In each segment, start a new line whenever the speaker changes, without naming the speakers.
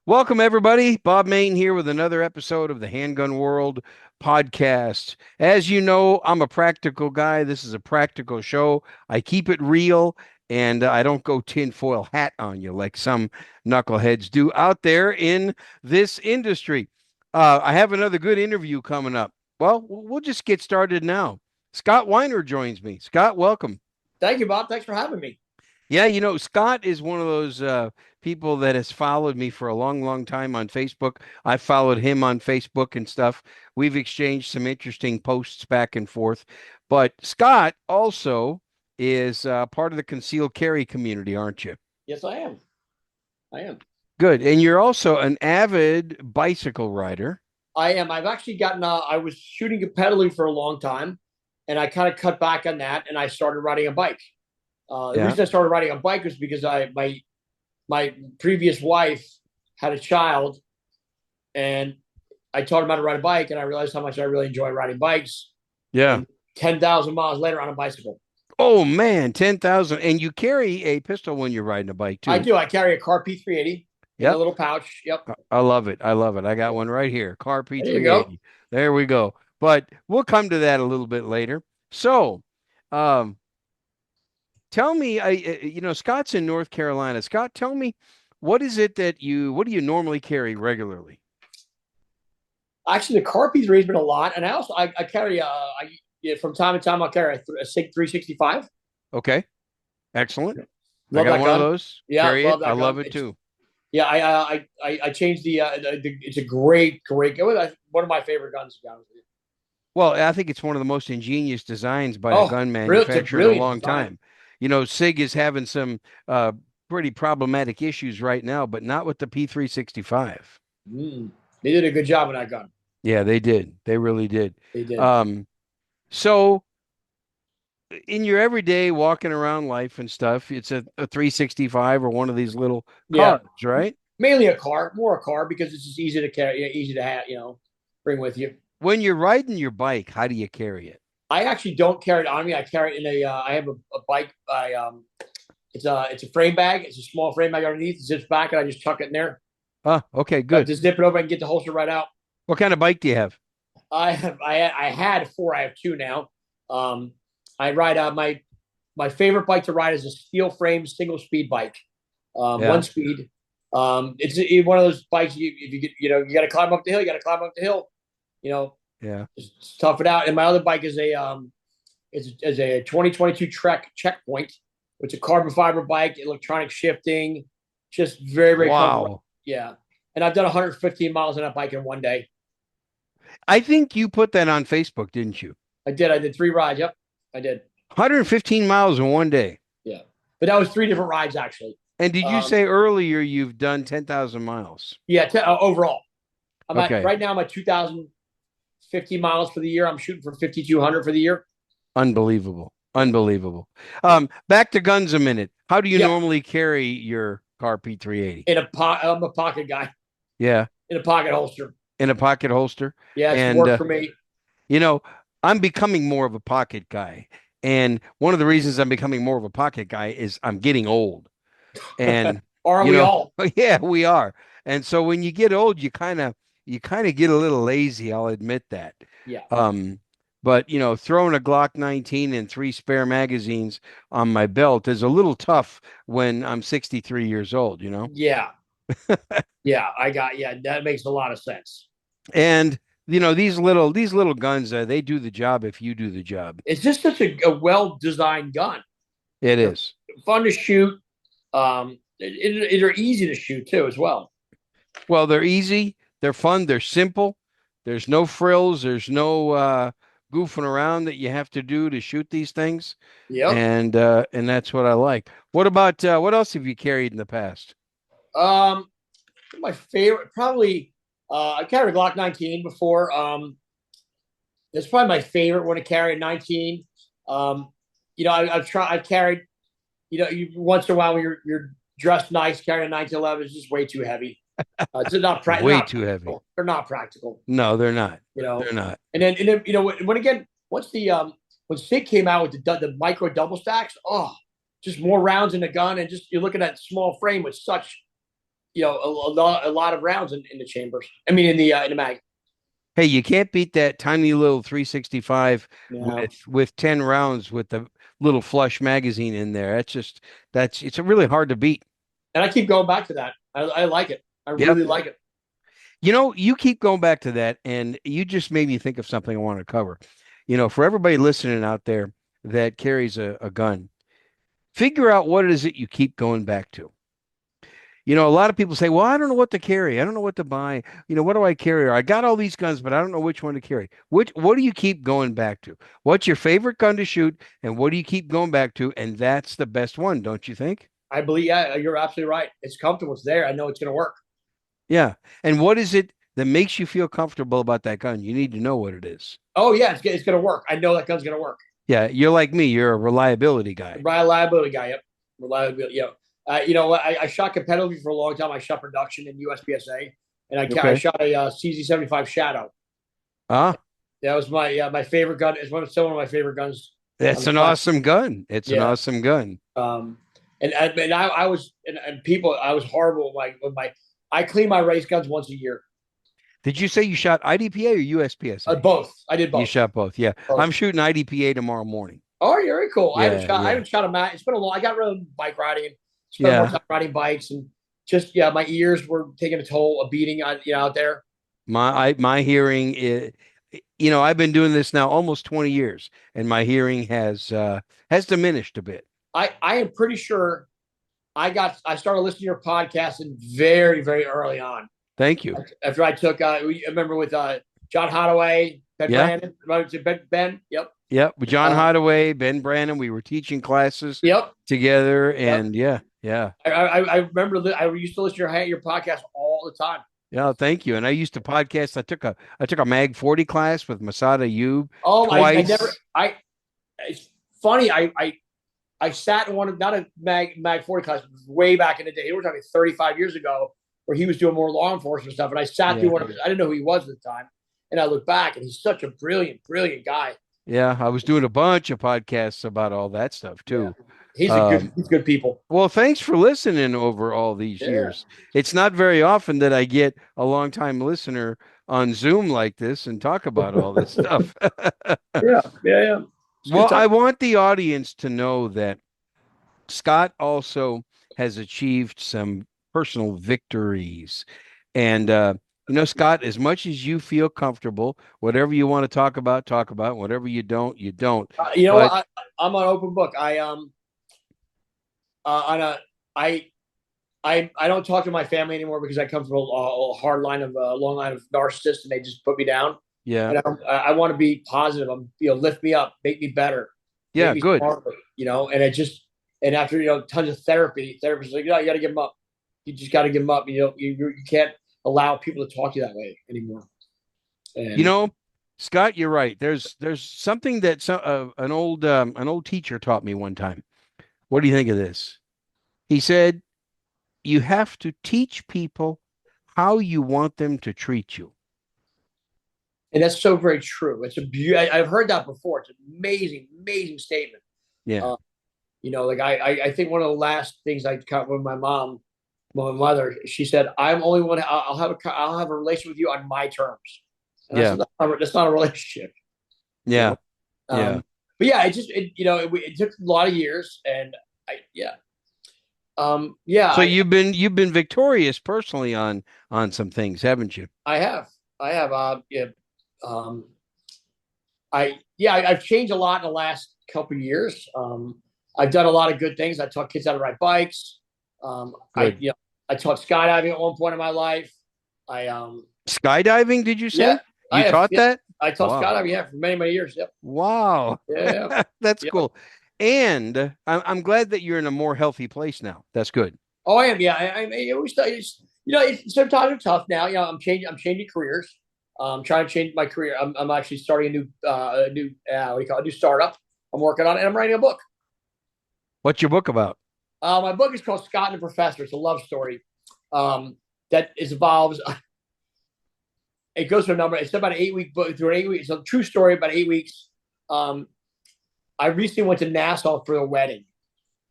Welcome, everybody. Bob Main here with another episode of the Handgun World podcast. As you know, I'm a practical guy. This is a practical show. I keep it real and I don't go tinfoil hat on you like some knuckleheads do out there in this industry. I have another good interview coming up. Well, we'll just get started now. Scott Weiner joins me. Scott, welcome.
Thank you, Bob. Thanks for having me.
Yeah, Scott is one of those people that has followed me for a long, long time on Facebook. I've followed him on Facebook and stuff. We've exchanged some interesting posts back and forth. But Scott also is part of the concealed carry community, aren't you?
Yes, I am. I am.
Good. And you're also an avid bicycle rider.
I am. I've actually gotten. I was shooting and pedaling for a long time, and I kind of cut back on that, and I started riding a bike. The
Yeah.
reason I started riding a bike was because my previous wife had a child, and I taught him how to ride a bike, and I realized how much I really enjoy riding bikes.
Yeah.
And 10,000 miles later on a bicycle.
Oh man, 10,000. And you carry a pistol when you're riding a bike
I
too.
do. I carry a Car P380 in a
Yep.
little pouch. Yep.
I love it. I love it. I got one right here. Car
There you go.
P380. There we go. But we'll come to that a little bit later. So, um, tell me, Scott's in North Carolina. Scott, tell me, what do you normally carry regularly?
Actually, the car piece has been a lot, and I carry from time to time I'll carry a SIG 365.
Okay. Excellent. I
Love
got
that
one of
gun.
those.
Yeah,
Carry it.
love
I
that
love
gun.
it too.
Yeah, I changed it's a great gun. One of my favorite guns, to be honest with you.
Well, I think it's one of the most ingenious designs by a
Oh,
gun
really? It's a
manufacturer in a
brilliant
long
design.
time. SIG is having some pretty problematic issues right now, but not with the P365.
They did a good job on that gun.
Yeah, they did. They really did.
They did.
Um, so in your everyday walking around life and stuff, it's a 365 or one of these little
Yeah,
cars, right?
mainly more a car because it's just easy to carry, easy to have, bring with you.
When you're riding your bike, how do you carry it?
I actually don't carry it on me. I carry it in I have a bike. It's a frame bag. It's a small frame bag underneath. It zips back, and I just tuck it in there.
Okay,
I
good.
just zip it over and get the holster right out.
What kind of bike do you have?
I had four. I have two now. I ride my favorite bike to ride is a steel frame single speed bike.
Yeah,
One speed. It's one of those bikes if you get you got to climb up the hill. You got to climb up the hill. You know,
yeah.
just tough it out. And my other bike is a 2022 Trek Checkpoint. It's a carbon fiber bike, electronic shifting, just very comfortable.
Wow.
Yeah, and I've done 115 miles on that bike in one day.
I think you put that on Facebook, didn't you?
I did. I did three rides. Yep, I did.
115 miles in one day.
Yeah, but that was three different rides actually.
And did you say earlier you've done 10,000 miles?
Yeah, overall,
Okay.
right now. I'm at 2,050 miles for the year. I'm shooting for 5,200 for the year.
Unbelievable. Unbelievable. Back to guns a minute. How do you
Yeah,
normally carry your car P380?
I'm a pocket guy
Yeah,
in a pocket holster.
in a pocket holster.
Yeah, it's
And
worked for me.
you know, I'm becoming more of a pocket guy. And one of the reasons I'm becoming more of a pocket guy is I'm getting old. And
Aren't
you
we
know,
all?
yeah, we are. And so when you get old, you kind of get a little lazy, I'll admit that.
Yeah,
Um, but throwing a Glock 19 and three spare magazines on my belt is a little tough when I'm 63 years old, you know?
yeah, yeah. Yeah. That makes a lot of sense.
And these little guns, they do the job if you do the job.
It's just such a well designed gun.
It
They're
is.
fun to shoot. They're easy to shoot too, as well.
Well, they're easy, they're fun, they're simple. There's no frills, there's no goofing around that you have to do to shoot these things.
Yep.
And that's what I like. What about what else have you carried in the past?
Um, my favorite probably. I carried a Glock 19 before. That's probably my favorite one to carry at 19. Um, I've tried. I've carried. Once in a while when you're dressed nice, carrying a 1911 is just way too heavy. It's
Way
not
too heavy.
practical. They're not practical.
No, they're not.
You know,
They're not.
and then when again once the when Sig came out with the micro double stacks, just more rounds in the gun, and just you're looking at small frame with such a lot of rounds in the chambers. I mean, in the mag.
Hey, you can't beat that tiny little 365
Yeah,
with 10 rounds with the little flush magazine in there. That's it's really hard to beat.
and I keep going back to that. I like it. I
Yep.
really like it.
You know, you keep going back to that, and you just made me think of something I want to cover. You know, for everybody listening out there that carries a gun, figure out what it is that you keep going back to. You know, a lot of people say, well, I don't know what to carry. I don't know what to buy. You know, what do I carry? Or I got all these guns, but I don't know which one to carry. What do you keep going back to? What's your favorite gun to shoot? And what do you keep going back to? And that's the best one, don't you think?
I believe, yeah, you're absolutely right. It's comfortable. It's there. I know it's going to work.
Yeah. And what is it that makes you feel comfortable about that gun? You need to know what it is.
Oh yeah, it's going to work. I know that gun's going to work.
Yeah, you're like me. You're a reliability guy.
Reliability guy. Yep. Reliability. Yep. I shot competitively for a long time. I shot production in USPSA, and I
Okay.
shot a CZ-75 Shadow.
Ah,
That was my favorite gun. It's still one of my favorite guns on
that's
the
an
planet.
awesome gun. It's an
Yeah.
awesome gun.
Um, and I was and people I was horrible with my I clean my race guns once a year.
Did you say you shot IDPA or USPSA?
Both. I did
You
both.
shot both. Yeah.
Both.
I'm shooting IDPA tomorrow morning.
Oh, very cool.
Yeah,
I
yeah.
haven't shot a mat. It's been a long. I got rid of bike riding and spent more
Yeah.
time riding bikes and just yeah, my ears were taking a toll, a beating on out there.
My hearing is, you know, I've been doing this now almost 20 years and my hearing has diminished a bit.
I am pretty sure I started listening to your podcast and very early on
Thank you.
after I took I remember with John Hadaway, Ben
Yeah.
Brandon, Ben, yep,
Yep. With John
uh,
Hadaway, Ben Brandon, we were teaching classes
yep,
together
yep.
and yeah, yeah.
I remember that I used to listen to your podcast all the time.
Yeah, thank you. And I used to podcast. I took a Mag 40 class with Masada Ayub
Oh, I never
twice.
I it's funny I sat in one of not a mag 40 class way back in the day. We're talking 35 years ago, where he was doing more law enforcement stuff, and I sat through
Yeah.
one of his. I didn't know who he was at the time, and I look back, and he's such a brilliant guy.
Yeah, I was doing a bunch of podcasts about all that stuff
Yeah,
too. Um,
he's good people.
well, thanks for listening over all these
Yeah,
years. It's not very often that I get a longtime listener on Zoom like this and talk about all this stuff.
yeah. It's a good
Well,
time.
I want the audience to know that Scott also has achieved some personal victories. And, you know, Scott, as much as you feel comfortable, whatever you want to talk about, talk about. Whatever you don't, you don't.
You know what?
But
I'm an open book. On a I don't talk to my family anymore because I come from a hard line of a long line of narcissists, and they just put me down.
yeah,
And I want to be positive. I'm, lift me up, make me better, make
yeah,
me
good.
smarter. And it just and after tons of therapy, therapists like, you got to give them up. You just got to give them up. You can't allow people to talk to you that way anymore.
You
And
know, Scott, you're right. There's something that an old teacher taught me one time. What do you think of this? He said, you have to teach people how you want them to treat you.
that's so very true. I've heard that before. It's an amazing statement.
Yeah.
Uh, like I think one of the last things I cut with my mother, she said, "I'm only one. I'll have a relationship with you on my terms." And
Yeah.
that's not a relationship, you
Yeah.
know.
Yeah.
But yeah, it took a lot of years, and yeah,
So you've been victorious personally on some things, haven't you?
I have, yeah, um, I've changed a lot in the last couple of years. I've done a lot of good things. I taught kids how to ride bikes.
Good.
I taught skydiving at one point in my life. I
Skydiving, did you
Yeah,
say? You taught
yeah,
that?
I taught
Wow.
skydiving, yeah, for many years. Yep.
Wow.
Yeah.
That's
Yep.
cool. And I'm glad that you're in a more healthy place now. That's good.
Oh, I am. Yeah. I always tell you, sometimes it's tough now. I'm changing careers. I'm trying to change my career. I'm actually starting a new what do you call it? A new startup. I'm working on it, and I'm writing a book.
What's your book about?
My book is called Scott and the Professor. It's a love story that involves. It goes through a number. It's about an 8-week book. Through an 8 week, it's a true story. About 8 weeks. I recently went to Nassau for a wedding.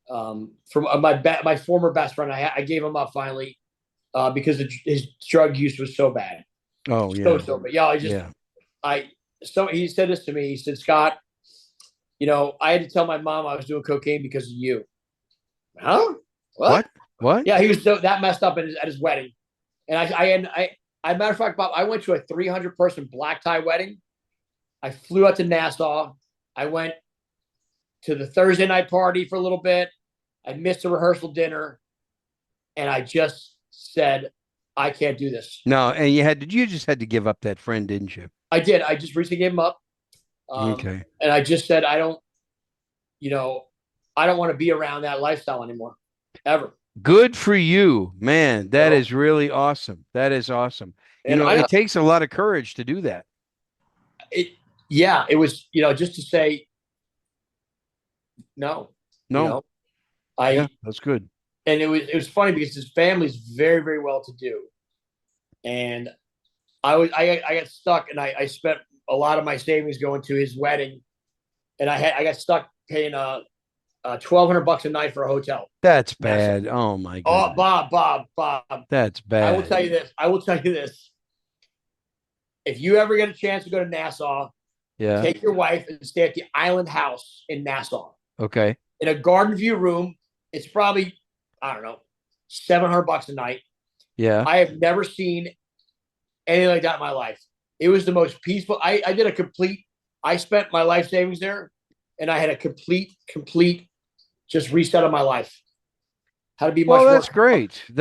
From my former best friend. I gave him up finally. because his drug use was so bad,
Oh
so
yeah.
so. But yeah,
Yeah.
I so he said this to me. He said, Scott, I had to tell my mom I was doing cocaine because of you. Huh? What?
What? What?
Yeah, he was so that messed up at his wedding, and matter of fact, Bob, I went to a 300-person black tie wedding. I flew out to Nassau. I went to the Thursday night party for a little bit. I missed the rehearsal dinner, and I just said, I can't do this.
No, and you just had to give up that friend, didn't you?
I did. I just recently gave him up.
Okay.
And I just said, you know, I don't want to be around that lifestyle anymore, ever.
Good for you, man. That
So,
is really awesome. That is awesome.
and I
It
don't,
takes a lot of courage to do that.
it, yeah, it was, just to say no, you
No.
know,
Yeah,
I,
that's good.
and it was funny because his family's very, very well to do. And I got stuck and I spent a lot of my savings going to his wedding, and I got stuck paying 1,200 bucks a night for a hotel.
That's
Nassau.
bad. Oh my
Oh,
goodness.
Bob.
That's
I will
bad.
tell you this. I will tell you this. If you ever get a chance to go to Nassau,
Yeah.
take your wife and stay at the Island House in Nassau
Okay.
in a garden view room. It's probably, I don't know, 700 bucks a night.
Yeah.
I have never seen anything like that in my life. It was the most peaceful. I did a complete. I spent my life savings there, and I had a complete, just reset of my life. How to be
Well,
much more.
that's great.
I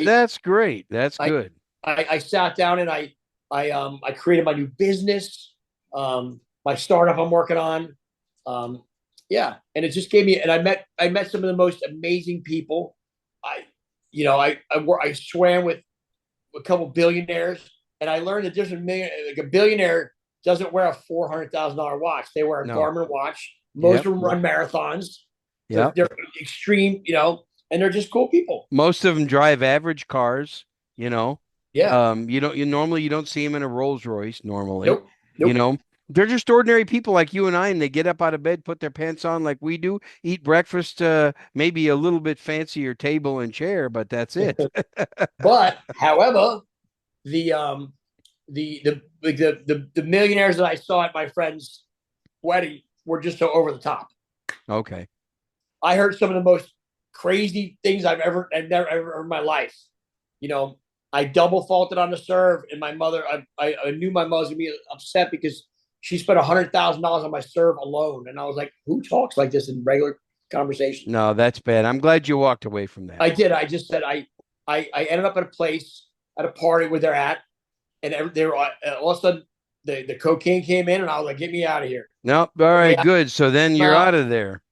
That's great. That's
I
good.
I sat down and I created my new business, my startup I'm working on. Um, yeah, and it just gave me. And I met some of the most amazing people. I I swam with a couple billionaires, and I learned that there's like a billionaire doesn't wear a $400,000 watch. They wear a
No.
Garmin watch. Most
Yep.
of them run marathons.
Yep.
They're extreme, and they're just cool people.
Most of them drive average cars, you know.
Yeah.
You don't see them in a Rolls Royce normally,
Nope.
you
Nope.
know. They're just ordinary people like you and I, and they get up out of bed, put their pants on like we do, eat breakfast, maybe a little bit fancier table and chair, but that's it.
But however, the the millionaires that I saw at my friend's wedding were just so over the top.
Okay.
I heard some of the most crazy things I've never ever heard in my life. You know, I double faulted on the serve, and my mother, I knew my mother was gonna be upset because she spent $100,000 on my serve alone, and I was like, who talks like this in regular conversation?
No, that's bad. I'm glad you walked away from that.
I did. I just said I ended up at a place at a party where they're at, and they were all of a sudden the cocaine came in, and I was like, get me out of here.
Nope. All right,
Yeah,
good. So then you're
no,
out of there.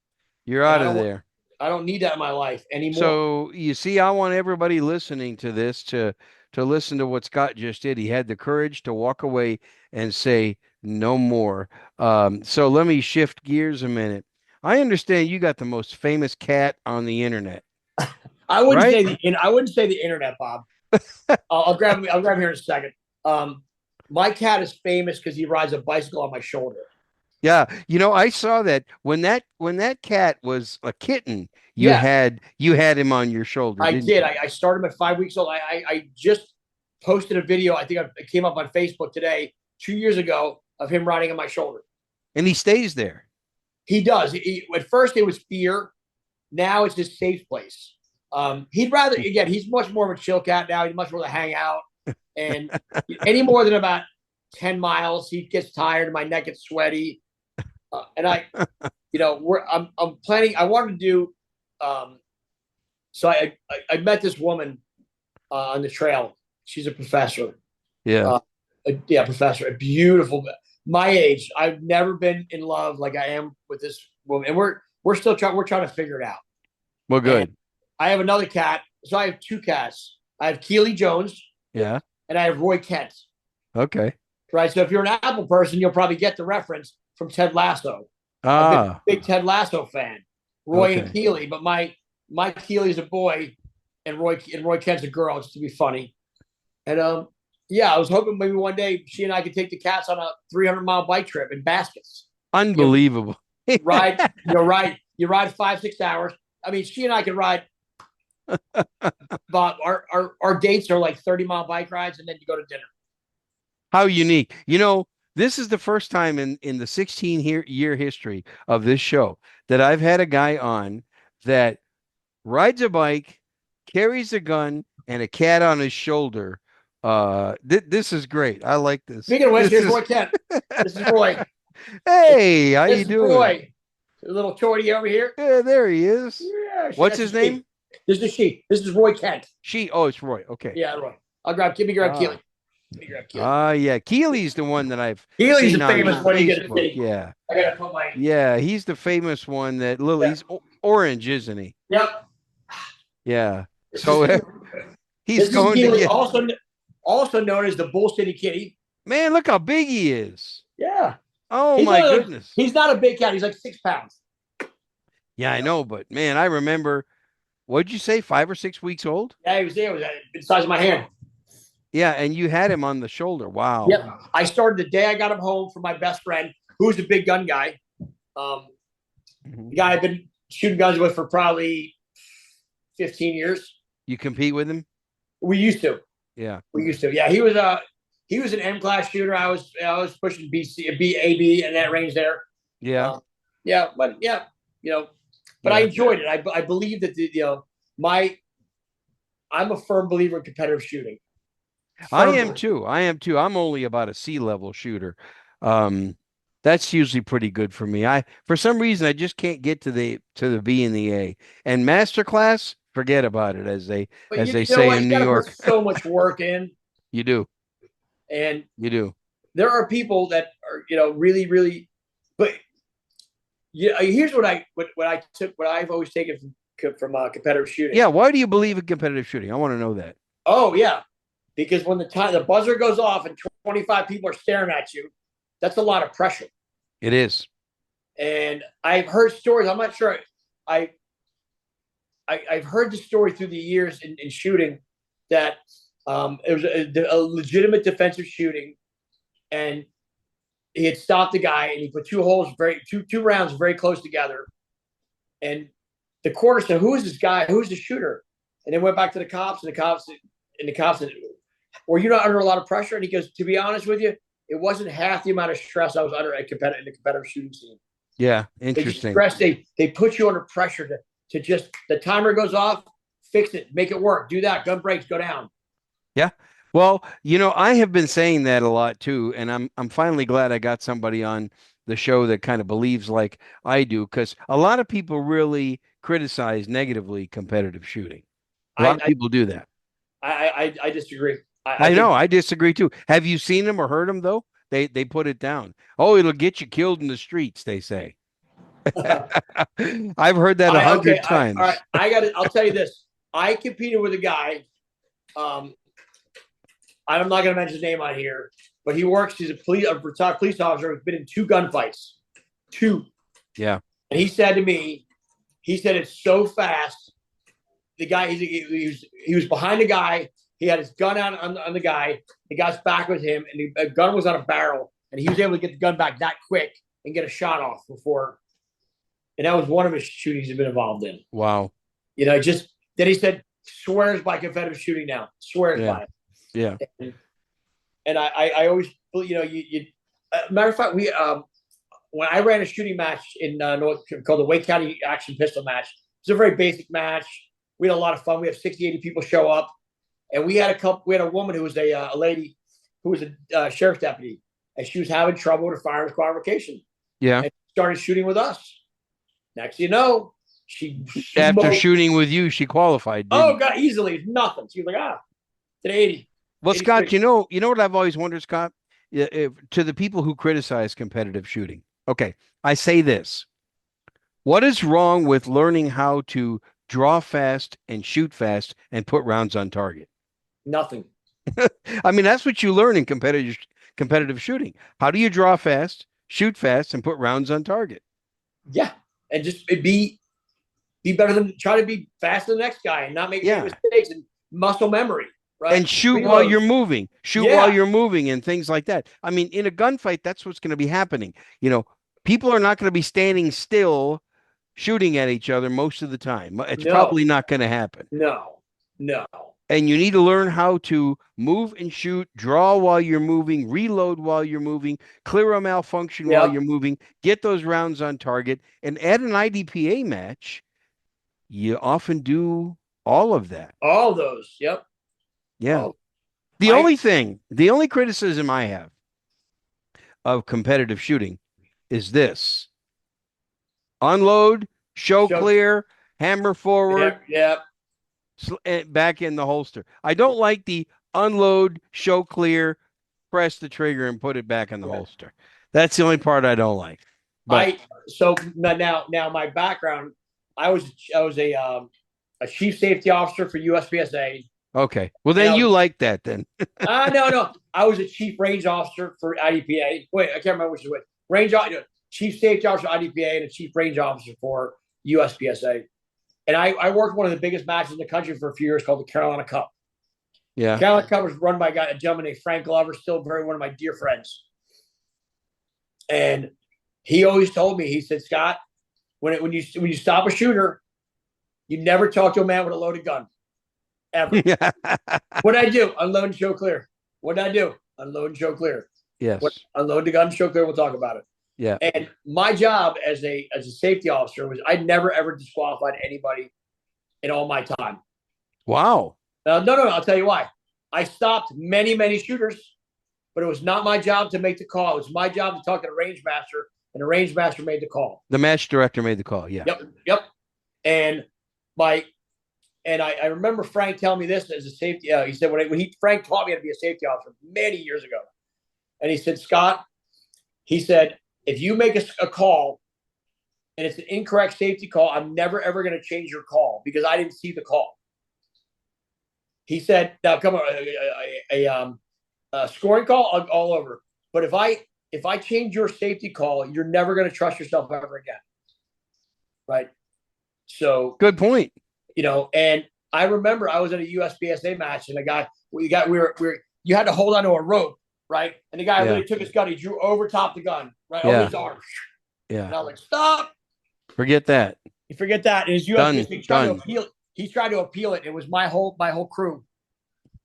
You're
and
out of there.
I don't need that in my life anymore.
So you see, I want everybody listening to this to listen to what Scott just did. He had the courage to walk away and say no more. So let me shift gears a minute. I understand you got the most famous cat on the internet, right?
I wouldn't say the internet, Bob. I'll grab him here in a second. My cat is famous because he rides a bicycle on my shoulder.
Yeah, I saw that when that cat was a kitten,
Yeah,
you had him on your shoulder,
I
didn't
did.
you?
I started him at 5 weeks old. I just posted a video. I think it came up on Facebook today, 2 years ago, of him riding on my shoulder.
And he stays there.
He does. At first, it was fear. Now it's his safe place. He'd rather, again, he's much more of a chill cat now. He'd much rather hang out. And any more than about 10 miles, he gets tired. My neck gets sweaty. And I'm planning, I wanted to do, so I met this woman on the trail. She's a professor.
Yeah.
Yeah, professor, a beautiful, my age. I've never been in love like I am with this woman, and we're trying to figure it out.
Well, good.
And I have another cat, so I have two cats. I have Keely Jones,
Yeah.
and I have Roy Kent.
Okay.
Right. So if you're an Apple person, you'll probably get the reference from Ted Lasso. I've been a
Ah,
big Ted Lasso fan, Roy and
okay.
Keely, but my Keely's a boy, and Roy Kent's a girl, just to be funny. And yeah, I was hoping maybe one day she and I could take the cats on a 300-mile bike trip in baskets. You
Unbelievable.
ride, you ride 5-6 hours. I mean, she and I could ride. But our our dates are like 30-mile bike rides, and then you go to dinner.
How unique. You know, this is the first time in the 16 year history of this show that I've had a guy on that rides a bike, carries a gun, and a cat on his shoulder. This is great. I like this.
Speaking of which,
This
here's
is
Roy Kent. This is Roy.
Hey, how
This
you
is
doing?
Roy. A little Torty over here.
Yeah, there he is.
Yeah.
What's his name?
This is she. This is Roy Kent.
She. Oh, it's Roy. Okay.
Yeah, Roy. I'll grab. Give me grab
Ah.
Keely. Let me grab Keely.
Yeah. Keely's the one that I've
Keely's
seen
the
on
famous one you get to
Facebook.
see.
Yeah.
I gotta put my.
Yeah, he's the famous one that he's orange, isn't he?
Yep.
Yeah.
This
So
is-
he's
this is
going to
Keely,
get,
also known as the Bull City Kitty.
man, look how big he is.
Yeah.
Oh
He's
my
not like-
goodness.
He's not a big cat. He's like 6 pounds.
Yeah, I know, but man, I remember, what'd you say, 5 or 6 weeks old?
Yeah, he was there. He was the size of my hand.
Yeah, and you had him on the shoulder. Wow.
Yep. I started the day I got him home from my best friend, who's a big gun guy.
Mhm.
The guy I've been shooting guns with for probably 15 years.
You compete with him?
We used to.
Yeah.
Yeah, he was an M class shooter. I was pushing AB in that range there.
Yeah.
Yeah, but I enjoyed it. I believe that I'm a firm believer in competitive shooting.
I am too. I'm only about a C-level shooter. That's usually pretty good for me. For some reason I just can't get to the B and the A. And master class, forget about it, as they say in New York.
Put so much work in.
You do.
And
You do.
there are people that are, really, really, but here's what I've always taken from competitive shooting.
Yeah. Why do you believe in competitive shooting? I want to know that.
Oh yeah, because when the buzzer goes off and 25 people are staring at you, that's a lot of pressure.
It is.
And I've heard stories. I'm not sure. I've heard the story through the years in shooting that it was a legitimate defensive shooting, and he had stopped the guy and he put two rounds very close together, and the corner said, "Who is this guy? Who's the shooter?" And then went back to the cops, and the cops said, "Were you not under a lot of pressure?" And he goes, "To be honest with you, it wasn't half the amount of stress I was under in the competitive shooting scene."
Yeah, interesting.
They put you under pressure to just, the timer goes off, fix it, make it work, do that, gun breaks, go down.
Yeah. Well, I have been saying that a lot too, and I'm finally glad I got somebody on the show that kind of believes like I do, because a lot of people really criticize negatively competitive shooting. A lot of people do that.
I disagree.
I know. I disagree too. Have you seen them or heard them though? They put it down. Oh, it'll get you killed in the streets, they say. I've heard that 100 times.
All right, I'll tell you this. I competed with a guy. I'm not going to mention his name on here, but he's a retired police officer who's been in 2 gunfights. 2.
Yeah.
And he said to me, it's so fast. The guy, he was behind the guy. He had his gun out on the guy. The guy's back with him, and the gun was on a barrel, and he was able to get the gun back that quick and get a shot off before. And that was one of his shootings he's been involved in.
Wow.
Then he said, swears by competitive shooting now. Swears by it.
Yeah.
And I always, matter of fact, when I ran a shooting match in North, called the Wake County Action Pistol Match, it's a very basic match. We had a lot of fun. We had 60, 80 people show up, and we had a woman who was a lady who was a sheriff's deputy, and she was having trouble with her firearms qualification.
Yeah.
And started shooting with us. Next, she
after shooting with you, she qualified.
God, easily, nothing. She was like, it's an 80.
Well, Scott, you know what I've always wondered, Scott, to the people who criticize competitive shooting. Okay, I say this: what is wrong with learning how to draw fast and shoot fast and put rounds on target?
Nothing.
I mean, that's what you learn in competitive shooting. How do you draw fast, shoot fast, and put rounds on target?
Yeah, and just be better than, try to be faster than the next guy and not make any mistakes, and muscle memory, right?
And shoot while you're moving. Shoot while you're moving and things like that. I mean, in a gunfight, that's what's going to be happening. People are not going to be standing still shooting at each other most of the time. It's probably not going to happen.
No.
And you need to learn how to move and shoot, draw while you're moving, reload while you're moving, clear a malfunction while
Yep.
you're moving, get those rounds on target. And at an IDPA match, you often do all of that.
All those. Yep.
Yeah.
Oh, I
The only criticism I have of competitive shooting is this: unload, show
show.
clear, hammer forward,
Yep. Yep.
back in the holster. I don't like the unload, show clear, press the trigger and put it back in the
Yeah.
holster. That's the only part I don't like. But
I so now my background. I was a chief safety officer for USPSA,
okay. Well,
and
then you like that then.
no, I was a chief range officer for IDPA. Wait, I can't remember which is which. Chief safety officer IDPA and a chief range officer for USPSA. And I worked one of the biggest matches in the country for a few years called the Carolina Cup.
Yeah.
Carolina Cup was run by a gentleman named Frank Glover, still very one of my dear friends. And he always told me, he said, Scott, when you stop a shooter, you never talk to a man with a loaded gun. Ever. What I do? Unload and show clear. What I do? Unload and show clear.
Yes.
Unload the gun, show clear. We'll talk about it.
Yeah.
And my job as a safety officer was I never ever disqualified anybody in all my time.
Wow.
No. I'll tell you why. I stopped many shooters, but it was not my job to make the call. It was my job to talk to the range master, and the range master made the call.
The match director made the call. Yeah.
Yep. And I remember Frank telling me this as a safety. He said Frank taught me how to be a safety officer many years ago, and he said, Scott, he said, if you make a call and it's an incorrect safety call, I'm never ever going to change your call because I didn't see the call. He said, now come on, a scoring call all over. But if I change your safety call, you're never going to trust yourself ever again. Right. So
good point.
And I remember I was at a USPSA match and you had to hold onto a rope, right? And the guy really took his gun, he drew over top the gun, right? Over his arm.
Yeah.
And I was like, stop.
Forget that.
You forget that. And his USPSA, he tried to appeal it. It was my whole crew.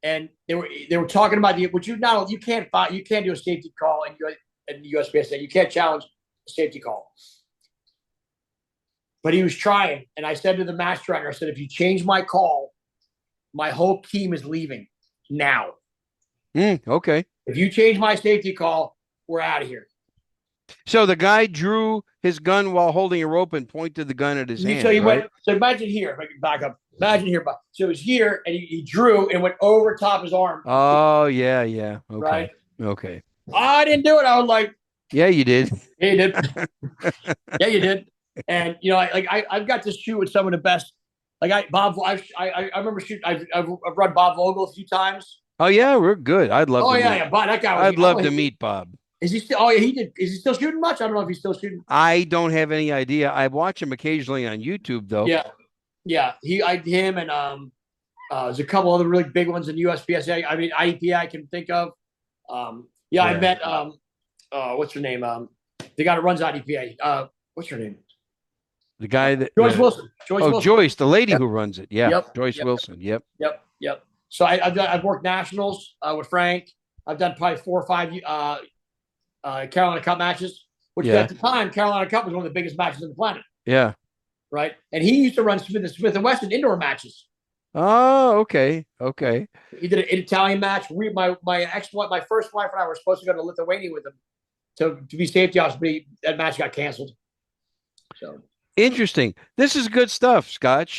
And they were talking about you can't do a safety call in the USPSA. You can't challenge a safety call. But he was trying. And I said to the match director, I said, if you change my call, my whole team is leaving now.
Okay.
If you change my safety call, we're out of here.
So the guy drew his gun while holding a rope and pointed the gun at his hand.
So he
right?
went. So imagine here, if I can back up. Imagine here. So it was here, and he drew and went over top his arm.
Oh, yeah. Okay.
Right.
Okay.
I didn't do it. I was like,
yeah, you did.
Yeah, you did. Yeah, you did. And I've got to shoot with some of the best. I remember shooting. I've run Bob Vogel a few times.
Oh yeah, we're good. I'd love.
Oh yeah, Bob, that guy.
I'd love to meet Bob.
Is he still? Oh yeah, he did. Is he still shooting much? I don't know if he's still shooting.
I don't have any idea. I watch him occasionally on YouTube though.
Yeah. Him and there's a couple other really big ones in USPSA. I mean, IEPA I can think of. I met what's her name? The guy that runs IDPA. What's her name?
The guy that
Joyce Wilson.
Joyce, the lady who runs it. Yeah.
Yep.
Joyce Wilson. Yep.
So I've worked nationals with Frank. I've done probably 4 or 5 Carolina Cup matches, which at the time Carolina Cup was one of the biggest matches on the planet.
Yeah.
Right. And he used to run Smith and Wesson indoor matches.
Oh, okay.
He did an Italian match. My first wife and I were supposed to go to Lithuania with him to be safety officer, but that match got canceled. So
interesting. This is good stuff, Scott.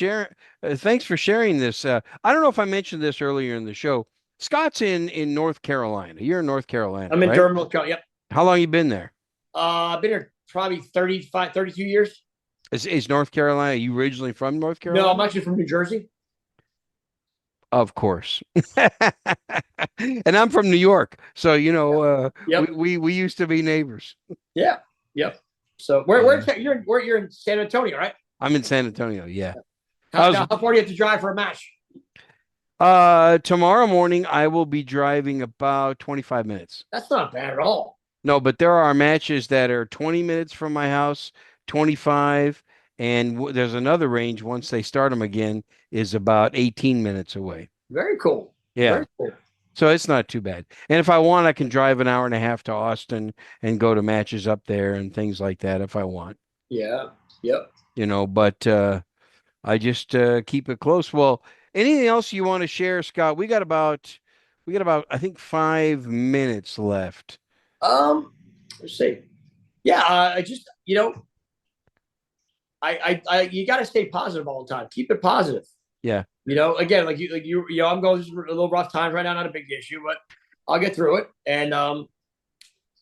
Thanks for sharing this. I don't know if I mentioned this earlier in the show. Scott's in North Carolina. You're in North Carolina.
I'm in
right?
Durham, North Carolina. Yep.
How long you been there?
I've been here probably 32 years.
Is North Carolina? Are you originally from North Carolina?
No, I'm actually from New Jersey.
Of course. And I'm from New York. So, we used to be neighbors.
Yeah. Yep. So you're in San Antonio, right?
I'm in San Antonio. Yeah.
How far do you have to drive for a match?
Tomorrow morning I will be driving about 25 minutes.
That's not bad at all.
No, but there are matches that are 20 minutes from my house, 25, and there's another range once they start them again is about 18 minutes away.
Very cool.
Yeah.
Very cool.
So it's not too bad. And if I want, I can drive an hour and a half to Austin and go to matches up there and things like that if I want,
Yeah. Yep.
but I just keep it close. Well, anything else you want to share, Scott? We got about I think 5 minutes left.
Let's see. Yeah, I just I you got to stay positive all the time. Keep it positive.
Yeah.
Again, I'm going through a little rough times right now. Not a big issue, but I'll get through it. And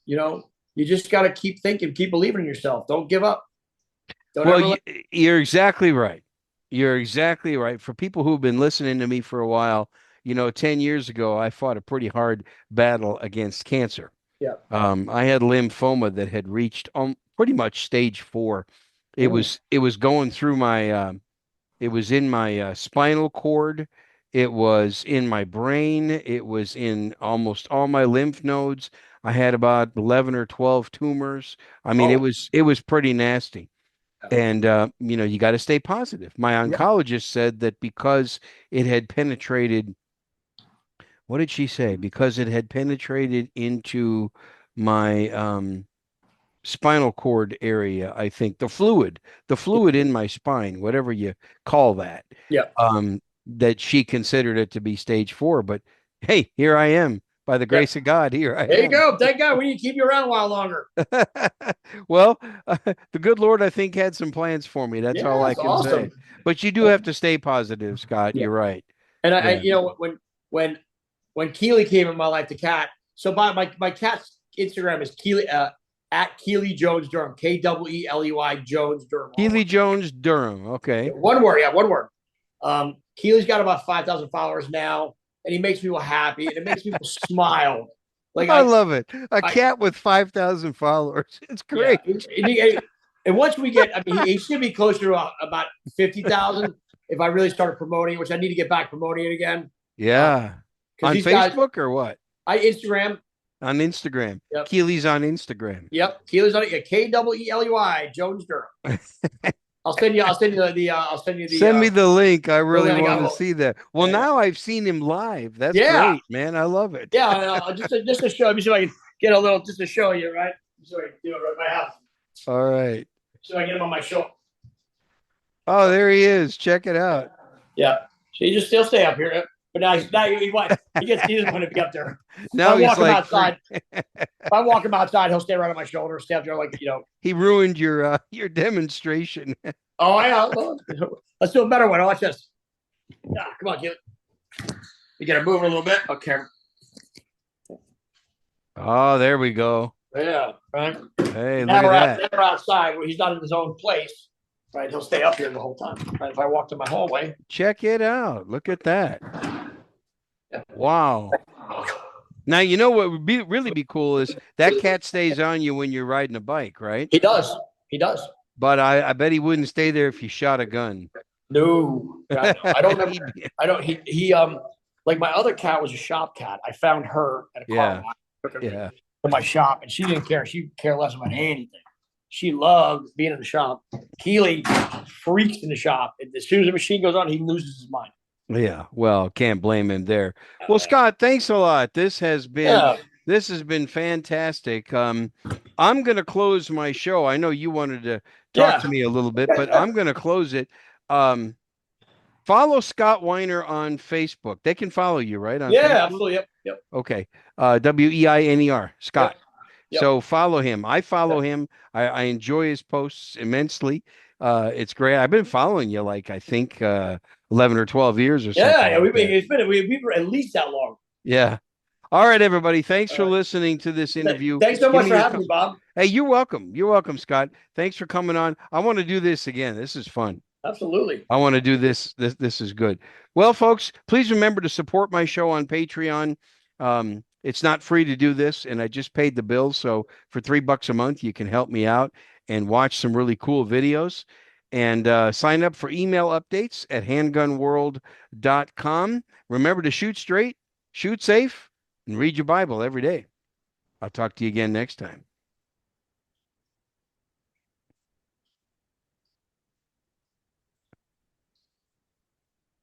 you just got to keep thinking, keep believing in yourself. Don't give up. Don't
Well,
ever let.
you're exactly right. You're exactly right. For people who've been listening to me for a while, 10 years ago, I fought a pretty hard battle against cancer.
Yeah.
I had lymphoma that had reached pretty much stage 4. It was going through my it was in my spinal cord. It was in my brain. It was in almost all my lymph nodes. I had about 11 or 12 tumors. I mean, it
Oh,
was it was pretty nasty. And you got to stay positive. My
yeah.
oncologist said that because it had penetrated, what did she say? Because it had penetrated into my spinal cord area, I think the fluid in my spine, whatever you call that,
Yeah.
that she considered it to be stage 4. But hey, here I am. By the
Yeah.
grace of God, here I
There you
am.
go. Thank God we need to keep you around a while longer.
Well, the good Lord, I think, had some plans for me. That's all
Yeah,
I
it's
can say.
awesome.
But you do have to stay positive, Scott.
Yeah.
You're right.
And
Yeah.
when Keely came in my life, the cat. So my cat's Instagram is Keely at Keely Jones Durham, Kweley Jones Durham. All
Keely Jones, Durham. Okay.
one word, yeah, one word. Keely's got about 5,000 followers now, and he makes people happy, and it makes people smile. Like
I love it. A
I
cat with 5,000 followers. It's
yeah.
great.
And once we get, I mean, he should be closer to about 50,000 if I really started promoting it, which I need to get back promoting it again.
Yeah.
Because
On
these guys,
Facebook or what?
I Instagram.
On Instagram.
Yep.
Keely's on Instagram.
Yep. Keely's on it. Yeah, Kweley Jones Durham. I'll send you
Send me the link. I really
link.
want to see that. Well, now I've seen him live. That's
Yeah.
great, man. I love it.
Yeah. Just to show. Let me see if I can get a little just to show you, right? So I can do it right at my house.
All right.
So I get him on my show.
Oh, there he is. Check it out.
Yeah. So he just still stay up here. But now he gets he doesn't want to be up there.
Now
if I
he's
walk him
like,
outside. If I walk him outside, he'll stay right on my shoulder, stay up there
he ruined your demonstration.
Oh, I know. Let's do a better one. Watch this. Ah, come on, kid. You gotta move it a little bit. Okay.
Oh, there we go.
Yeah. Right.
Hey,
Now
look at that.
now we're outside where he's not in his own place. Right. He'll stay up here the whole time. Right. If I walk to my hallway.
Check it out. Look at that.
Yeah.
Wow. Now, you know what would really be cool is that cat stays on you when you're riding a bike, right?
He does. He does.
But I bet he wouldn't stay there if you shot a gun.
No. God, no. I don't remember. I don't he like my other cat was a shop cat. I found her at a car
Yeah.
lot. Took her
Yeah.
to my shop, and she didn't care. She cared less about anything. She loved being in the shop. Keely freaks in the shop. As soon as the machine goes on, he loses his mind.
Yeah. Well, can't blame him there. Well, Scott, thanks a lot. This has been fantastic. I'm going to close my show. I know you wanted to talk to me a little bit, but I'm going to close it. Follow Scott Weiner on Facebook. They can follow you, right? On Facebook?
Absolutely. Yep.
Okay. Weiner, Scott.
Yep.
So follow him. I follow him. I enjoy his posts immensely. It's great. I've been following you I think 11 or 12 years or something.
Yeah, we've been at least that long.
Yeah. All right, everybody. Thanks for listening to this interview.
Thanks so much for having me, Bob.
Hey, you're welcome. You're welcome, Scott. Thanks for coming on. I want to do this again. This is fun.
Absolutely.
I want to do this. This is good. Well, folks, please remember to support my show on Patreon. It's not free to do this, and I just paid the bill. So for $3 a month, you can help me out and watch some really cool videos. And sign up for email updates at handgunworld.com. Remember to shoot straight, shoot safe, and read your Bible every day. I'll talk to you again next time.